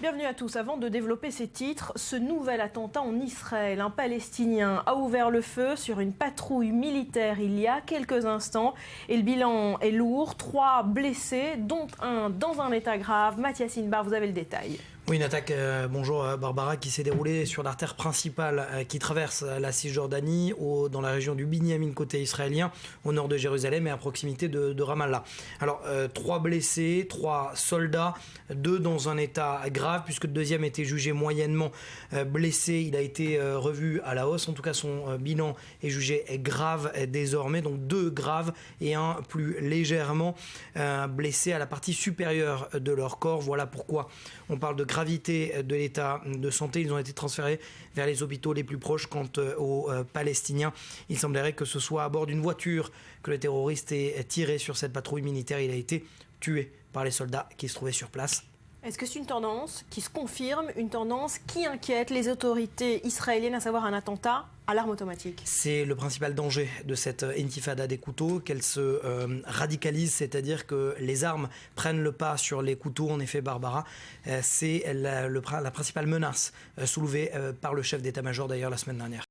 Bienvenue à tous. Avant de développer ces titres, ce nouvel attentat en Israël, un Palestinien a ouvert le feu sur une patrouille militaire il y a quelques instants et le bilan est lourd. 3 blessés, dont un dans un état grave. Mathias Inbar, vous avez le détail. Oui, une attaque, bonjour Barbara, qui s'est déroulée sur l'artère principale qui traverse la Cisjordanie dans la région du Binyamin côté israélien, au nord de Jérusalem et à proximité de Ramallah. Alors, 3 blessés, 3 soldats, 2 dans un état grave puisque le deuxième était jugé moyennement blessé. Il a été revu à la hausse, en tout cas son bilan est jugé grave désormais, donc 2 graves et un plus légèrement blessé à la partie supérieure de leur corps. Voilà pourquoi on parle de gravité de l'état de santé. Ils ont été transférés vers les hôpitaux les plus proches. Quant aux Palestiniens, il semblerait que ce soit à bord d'une voiture que le terroriste ait tiré sur cette patrouille militaire. Il a été tué par les soldats qui se trouvaient sur place. Est-ce que c'est une tendance qui se confirme, une tendance qui inquiète les autorités israéliennes, à savoir un attentat à l'arme automatique? C'est le principal danger de cette intifada des couteaux, qu'elle se radicalise, c'est-à-dire que les armes prennent le pas sur les couteaux. En effet, Barbara, c'est la principale menace soulevée par le chef d'état-major d'ailleurs la semaine dernière.